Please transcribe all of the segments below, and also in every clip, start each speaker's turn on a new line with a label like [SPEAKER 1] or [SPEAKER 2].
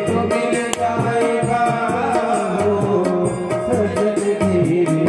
[SPEAKER 1] तो मिल जाएगा वो सजन धीरे।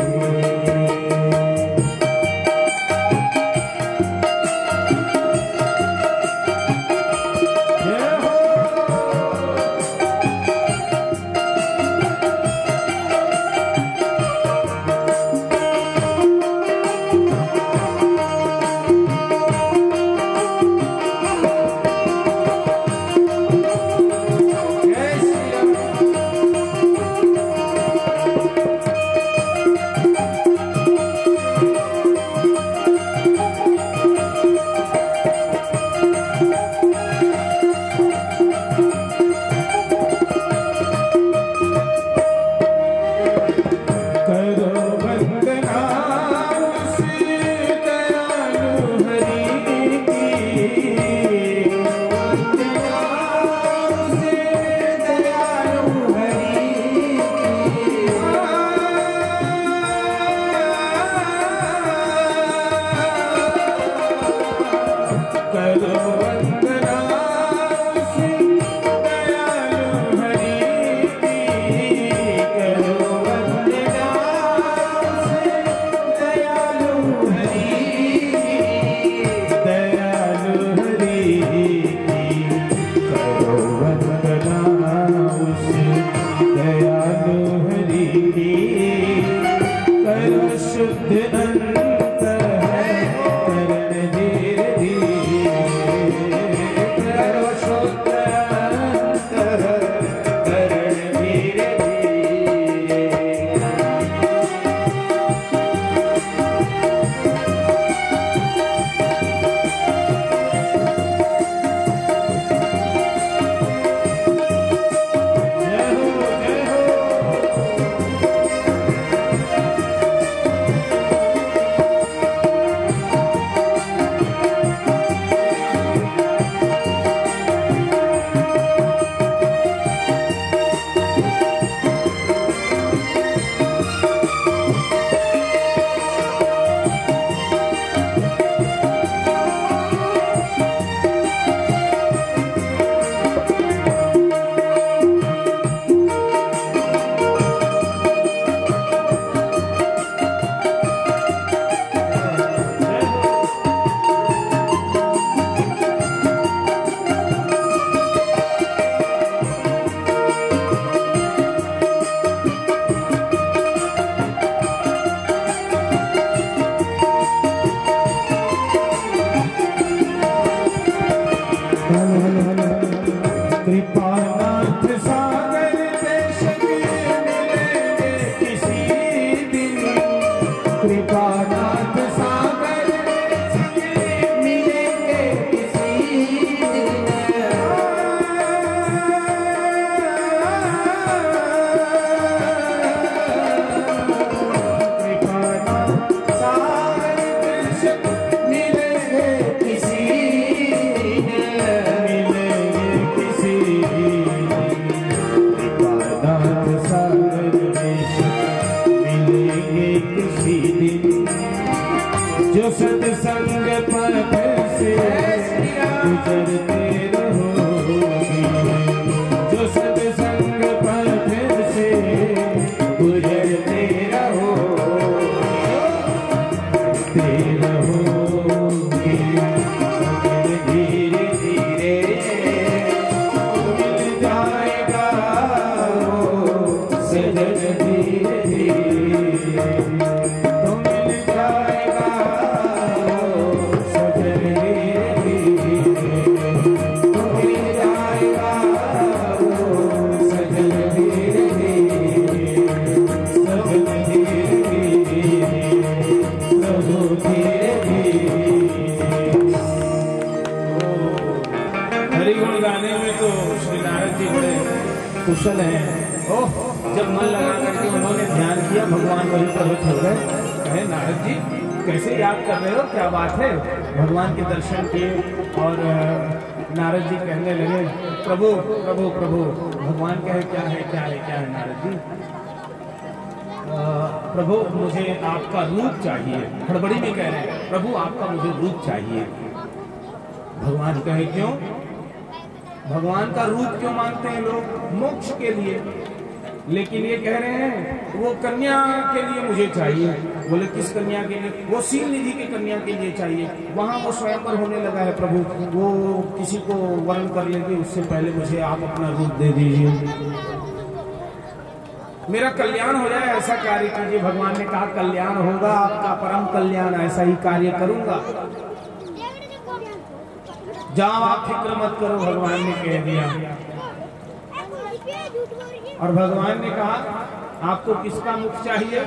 [SPEAKER 1] जो सत्संग पथ से गुजरते रहोगे, जो सत्संग पथ से गुजरते रहोगे, धीरे धीरे मिल जाएगा वो सजन धीरे धीरे। हरिगुण गाने में तो श्री नारद जी बड़े कुशल हैं। ओह, जब मन लगा करके उन्होंने ध्यान किया, भगवान वही प्रकट हो गए। कहे नारद जी कैसे याद कर रहे हो, क्या बात है। भगवान के दर्शन किए और नारद जी कहने लगे, प्रभु प्रभु प्रभु। भगवान कहे क्या है क्या है क्या है नारद जी। प्रभु मुझे आपका रूप चाहिए। हड़बड़ी में कह रहे हैं, प्रभु आपका मुझे रूप चाहिए। भगवान कहे क्यों। भगवान का रूप क्यों मांगते हैं लोग? मोक्ष के लिए। लेकिन ये कह रहे हैं वो कन्या के लिए मुझे चाहिए। बोले किस कन्या के लिए? वो शील निधि की कन्या के लिए चाहिए। वहां वो स्वयंवर होने लगा है प्रभु, वो किसी को वर्ण कर लेंगे, उससे पहले मुझे आप अपना रूप दे दीजिए, मेरा कल्याण हो जाए, ऐसा कार्य कीजिए। भगवान ने कहा कल्याण होगा आपका, परम कल्याण, ऐसा ही कार्य करूंगा, जाओ आप फिक्र मत करो, भगवान ने कह दिया। और भगवान ने कहा आपको किसका मुख चाहिए?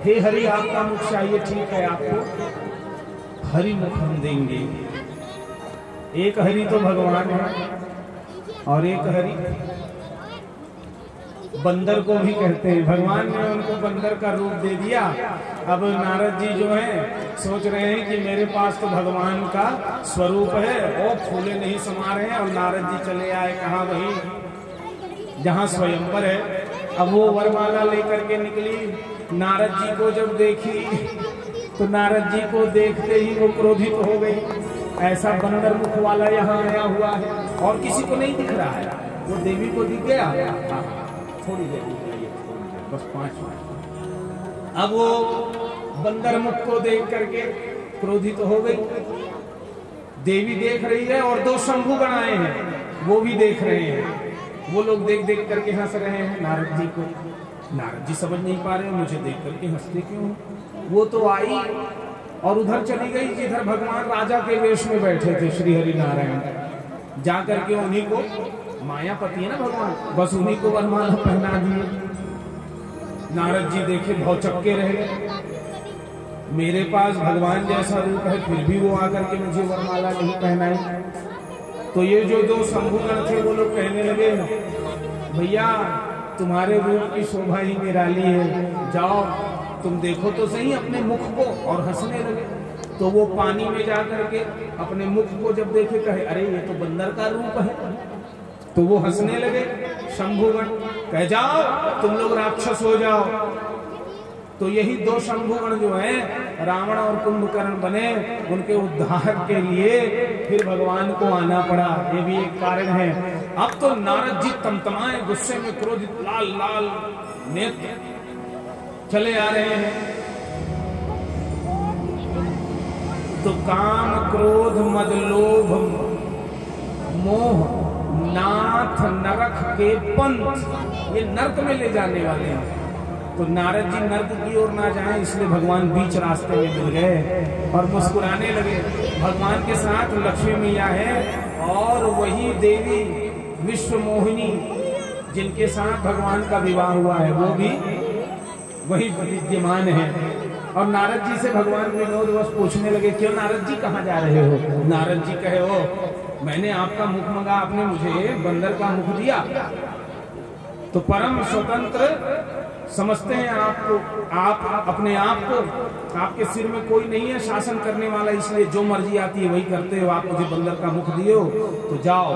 [SPEAKER 1] हे हरि आपका मुख चाहिए, ठीक है आपको हरि मुख हम देंगे। एक हरि तो भगवान है और एक हरि बंदर को भी कहते हैं। भगवान ने उनको बंदर का रूप दे दिया। अब नारद जी जो हैं सोच रहे हैं कि मेरे पास तो भगवान का स्वरूप है, और फूले नहीं समा रहे हैं। और नारद जी चले आए कहाँ? वही जहाँ स्वयंवर है। अब वो वरमाला लेकर के निकली। नारद जी को जब देखी तो नारद जी को देखते ही वो क्रोधित हो गई। ऐसा बंदर मुख वाला यहाँ आया हुआ है और किसी को नहीं दिख रहा है। वो देवी को दिख गया, थोड़ी देर बस 5 मिनट। अब वो बंदर मुख को देख करके क्रोधित हो गई। देवी देख रही है और 2 शंभुगण आए हैं, वो भी देख रहे हैं। वो लोग देख देख करके हंस रहे हैं नारद जी को। नारद जी समझ नहीं पा रहे मुझे देख करके हंसते क्यों। वो तो आई और उधर चली गई जिधर भगवान राजा के वेश में बैठे थे श्री हरि नारायण। जा करके उन्हीं को, मायापति है ना भगवान, बस उन्हीं को वरमाला पहना दिए। नारद जी देखे भौचक्के रह गए। मेरे पास भगवान जैसा रूप है फिर भी वो आकर के मुझे वरमाला नहीं पहनाई। तो ये जो 2 शंभुगण थे वो लोग कहने लगे भैया तुम्हारे रूप की शोभा ही निराली है, जाओ तुम देखो तो सही अपने मुख को। और हंसने लगे। तो वो पानी में जा करके अपने मुख को जब देखे कहे अरे ये तो बंदर का रूप है। तो वो हंसने लगे शंभुगण, कह जाओ तुम लोग राक्षस हो जाओ। तो यही 2 शंभुगण जो हैं रावण और कुंभकर्ण बने, उनके उद्धार के लिए फिर भगवान को आना पड़ा। ये भी एक कारण है। अब तो नारद जी तमतमाए, गुस्से में क्रोधित, लाल लाल नेत्र चले आ रहे हैं। तो काम क्रोध मद लोभ मोह नाथ नरक के पंथ, ये नरक में ले जाने वाले हैं। तो नारद जी नर्क की ओर ना जाएं, इसलिए भगवान बीच रास्ते में मिल गए और मुस्कुराने लगे। भगवान के साथ लक्ष्मी मैया है और वही देवी विश्व मोहिनी जिनके साथ भगवान का विवाह हुआ है वो भी वही विद्यमान है। और नारद जी से भगवान विनोदवश पूछने लगे क्यों नारद जी कहाँ जा रहे हो? नारद जी कहे हो मैंने आपका मुख मंगा, आपने मुझे बंदर का मुख दिया। तो परम स्वतंत्र समझते हैं आपको, आप अपने आप को, आपके सिर में कोई नहीं है शासन करने वाला, इसलिए जो मर्जी आती है वही करते हो। आप मुझे बंदर का मुख दिए हो तो जाओ,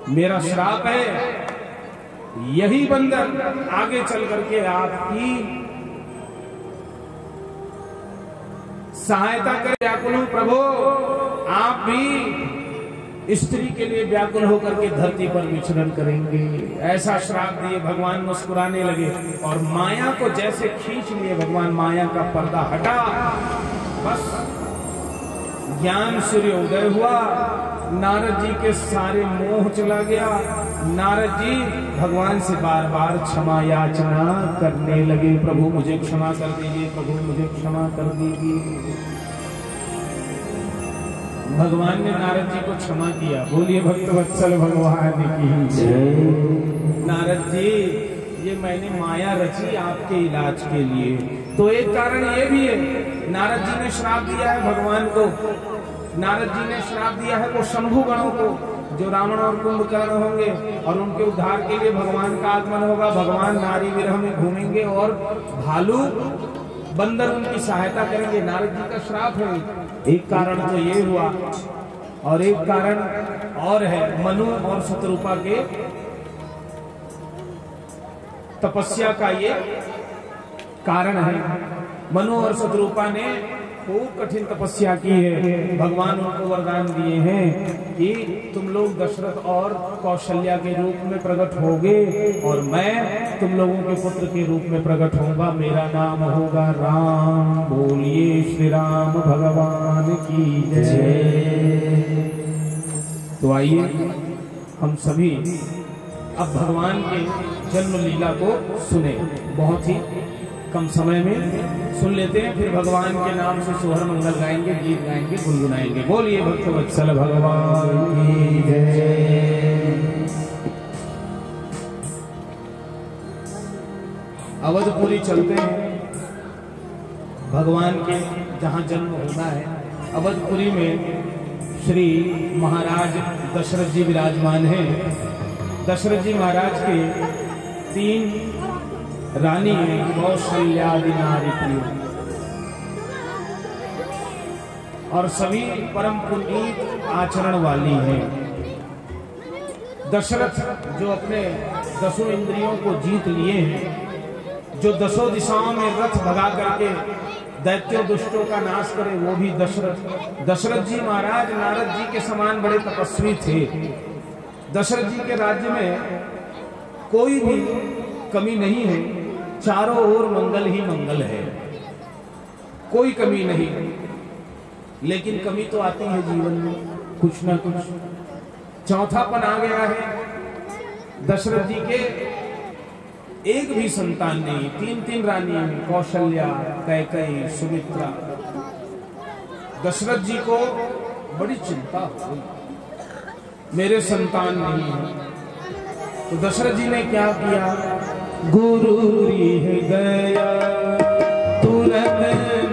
[SPEAKER 1] मेरा श्राप है यही बंदर आगे चल करके आपकी सहायता करे। व्याकुल हूं प्रभु, आप भी स्त्री के लिए व्याकुल होकर के धरती पर विचरण करेंगे, ऐसा श्राप दिए। भगवान मुस्कुराने लगे और माया को जैसे खींच लिए भगवान, माया का पर्दा हटा, बस ज्ञान सूर्य उदय हुआ। नारद जी के सारे मोह चला गया। नारद जी भगवान से बार बार क्षमा याचना करने लगे, प्रभु मुझे क्षमा कर दीजिए, प्रभु मुझे क्षमा कर दीजिए। भगवान ने नारद जी को क्षमा किया। बोलिए भक्तवत्सल भगवान की जय। नारद जी ये मैंने माया रची आपके इलाज के लिए। तो एक कारण ये भी है, नारद जी ने श्राप दिया है भगवान को, नारद जी ने श्राप दिया है वो शंभु गणों को जो रावण और कुंभकर्ण होंगे, और उनके उद्धार के लिए भगवान का आगमन होगा। भगवान नारी विरह में घूमेंगे और भालू बंदर उनकी सहायता करेंगे। नारद जी का श्राप है। एक कारण तो ये हुआ, और एक कारण और है, मनु और शतरूपा के तपस्या का ये कारण है। मनु और शतरूपा ने खूब कठिन तपस्या की है। भगवान उनको वरदान दिए हैं कि तुम लोग दशरथ और कौशल्या के रूप में प्रकट होगे और मैं तुम लोगों के पुत्र के रूप में प्रकट होऊंगा, मेरा नाम होगा राम। बोलिए श्री राम भगवान की जय। तो आइए हम सभी अब भगवान के जन्म लीला को सुने। बहुत ही कम समय में सुन लेते हैं, फिर भगवान के नाम से सोहर मंगल गाएंगे, गीत गाएंगे, गुनगुनाएंगे। बोलिए भक्तवत्सल भगवान की जय। अवधपुरी चलते हैं, भगवान के जहाँ जन्म होना है। अवधपुरी में श्री महाराज दशरथ जी विराजमान हैं। दशरथ जी महाराज के 3 रानी हैं, कौशल्यादि नारी प्रिय, और सभी परम पुनीत आचरण वाली हैं। दशरथ जो अपने 10 इंद्रियों को जीत लिए हैं, जो 10 दिशाओं में रथ भगा करके दैत्यों दुष्टों का नाश करे, वो भी दशरथ। दशरथ जी महाराज नारद जी के समान बड़े तपस्वी थे। दशरथ जी के राज्य में कोई भी कमी नहीं है, चारों ओर मंगल ही मंगल है, कोई कमी नहीं। लेकिन कमी तो आती है जीवन में, कुछ ना कुछ। चौथापन आ गया है। दशरथ जी के एक भी संतान नहीं, 3 रानी हैं, कौशल्या, कैकेयी, सुमित्रा। दशरथ जी को बड़ी चिंता हुई, मेरे संतान नहीं है। तो दशरथ जी ने क्या किया? गुरु गृह गया तुरंत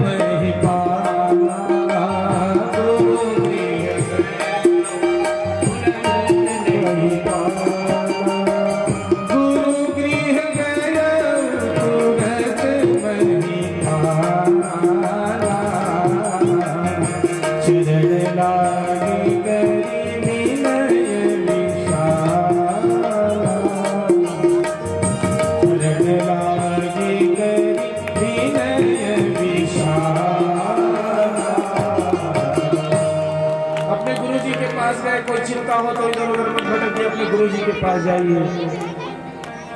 [SPEAKER 1] नहीं पाला, गुरु गृह गया तुरंत नहीं पाला, गुरु गृह गया तुरंत नहीं पाला, चरण लागी गरी विनय विशाला, चरण लागी गरी विनय विशाला। अपने गुरु जी के पास गए, कोई चिंता हो तो इधर उधर मत भटकिए, अपने गुरु जी के पास जाइए,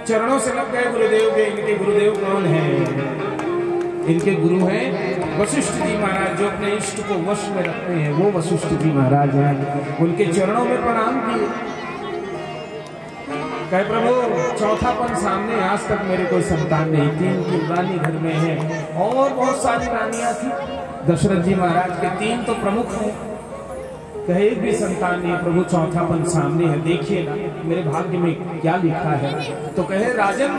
[SPEAKER 1] चरणों से लग गए गुरुदेव के। इनके गुरुदेव कौन हैं? इनके गुरु हैं वशिष्ठ जी महाराज, जो अपने इष्ट को वश में रखते हैं, वो वशिष्ठ जी महाराज हैं। उनके चरणों में प्रणाम किए, कहे प्रभु चौथापन सामने, आज तक मेरे कोई संतान नहीं, 3 रानी घर में है और बहुत सारी रानियां थी। दशरथ जी महाराज के 3 तो प्रमुख हैं, कहे एक भी संतान नहीं प्रभु, चौथापन सामने है, देखिए ना मेरे भाग्य में क्या लिखा है। तो कहे राजन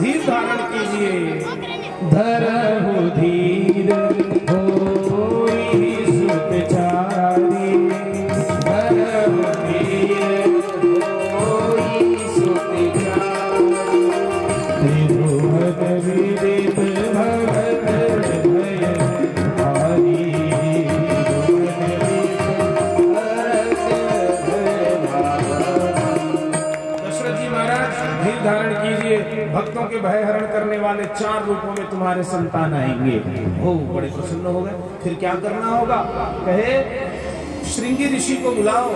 [SPEAKER 1] धीर धारण कीजिए, धरहु धीर होई सुतचारी, धरहु धीर होई सुतचारी, त्रिभुवन विदित भगत भय भारी, दशरथ जी महाराज धीर धारण कीजिए, भक्तों के भय हरण करने वाले 4 रूपों में तुम्हारे संतान आएंगे। वो बड़े प्रसन्न हो गए। फिर क्या करना होगा? कहे श्रृंगी ऋषि को बुलाओ,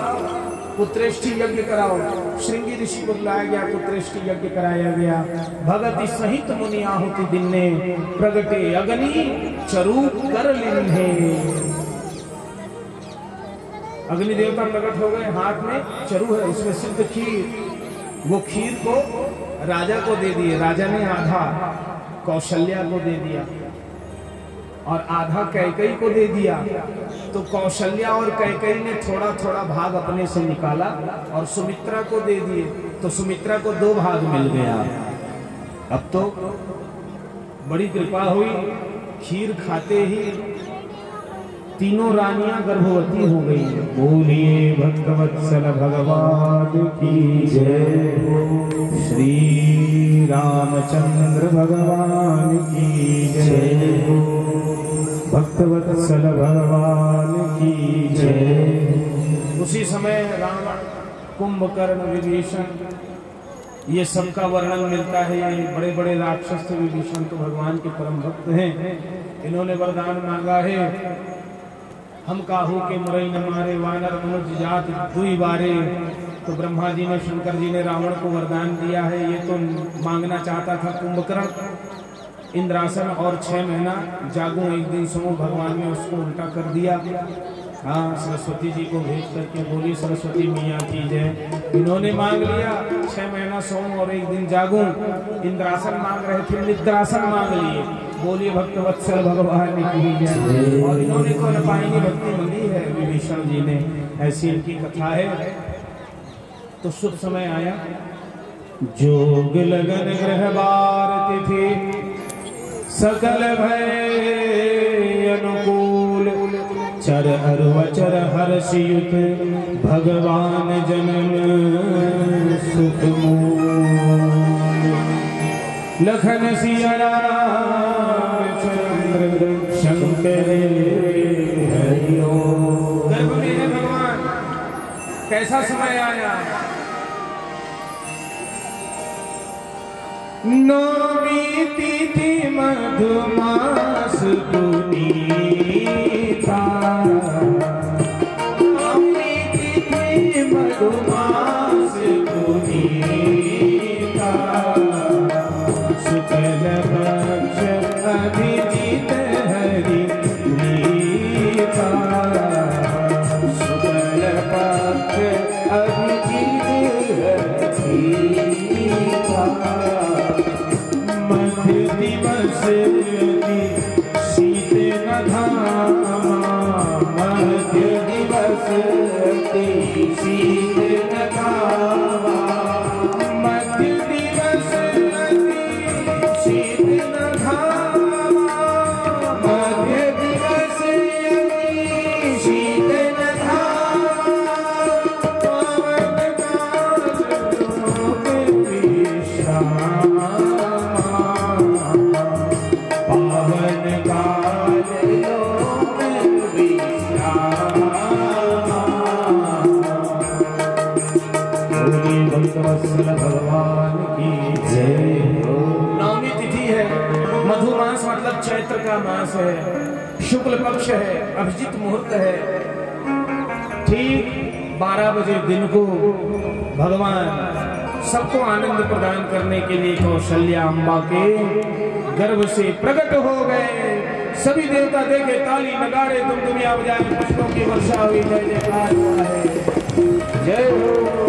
[SPEAKER 1] पुत्रेष्टि यज्ञ कराओ। श्रृंगी ऋषि को बुलाया गया, पुत्रेष्टि यज्ञ कराया गया। भगति सहित मुनि आहुति दिन्ने, प्रगटे अग्नि चरूप कर लिन्हे। अग्नि देवता प्रकट हो गए, हाथ में चरु है, उसमें सिद्ध खीर। वो खीर को राजा को दे दिए, राजा ने आधा कौशल्या को दे दिया और आधा कैकेयी को दे दिया। तो कौशल्या और कैकेयी ने थोड़ा थोड़ा भाग अपने से निकाला और सुमित्रा को दे दिए, तो सुमित्रा को 2 भाग मिल गया। अब तो बड़ी कृपा हुई, खीर खाते ही 3 रानियां गर्भवती हो गई। बोलिए भक्तवत्सल भगवान की जय, श्री रामचंद्र भगवान की जय, भक्तवत्सल भगवान की जय। उसी समय रावण, कुंभकर्ण, विभीषण, ये सबका वर्णन मिलता है। ये बड़े बड़े राक्षस थे। विभीषण तो भगवान के परम भक्त हैं। इन्होंने वरदान मांगा है, हम काहू के मुरई न मारे वानर मनुज जात दुई बारे। तो ब्रह्मा जी ने, शंकर जी ने रावण को वरदान दिया है। ये तो मांगना चाहता था कुंभकर्ण, इंद्रासन और 6 महीना जागूं एक दिन सोऊं। भगवान ने उसको उल्टा कर दिया। हाँ, सरस्वती जी को भेज करके बोली, सरस्वती मैया की जय। इन्होंने मांग लिया 6 महीना सोऊं और एक दिन जागूं। इंद्रासन मांग रहे थे, निद्रासन मांग लिए। बोलिए भक्तवत्सल भगवान की जय। और इन्होंने को न पाएंगे भक्ति मिली है विभीषण जी ने, ऐसी इनकी कथा है। तो शुभ समय आया, जोग लगन ग्रह बार तिथि सकल भय अनुकूल। चर अरुवचर हर्षयुत भगवान जनन सुख मूल। लखन सिया रामचंद्र शंकर हरिओ। गर्भ में है भगवान, कैसा समय आया। नौमी तिथि मधुमास पुनीता। नौमी तिथि मधुमास पुनीता। शुक्ल पक्ष अभिजीत हरि प्रीता। शुक्ल पक्ष अभिजीत हरि प्रीता। मध्य दिवस शीत न धामा। मध्य दिवस शीत न धामा। मध्य दिवस शीत न धामा। मध्य दिवस शीत न धामा। पवन काज लोक विश्राम। पावन काज लोक विश्राम। भक्तवत्सल भगवान की जय। नवमी तिथि है, मधुमास मतलब चैत्र का मास है, शुक्ल पक्ष है, अभिजीत मुहूर्त है। ठीक 12 बजे दिन को भगवान सबको आनंद प्रदान करने के लिए कौशल्या अम्बा के गर्भ से प्रकट हो गए। सभी देवता देखे, ताली नगाड़े दुमदुमिया बजाए, पुष्पों की वर्षा हुई। जय जयकार हुआ है। जय हो।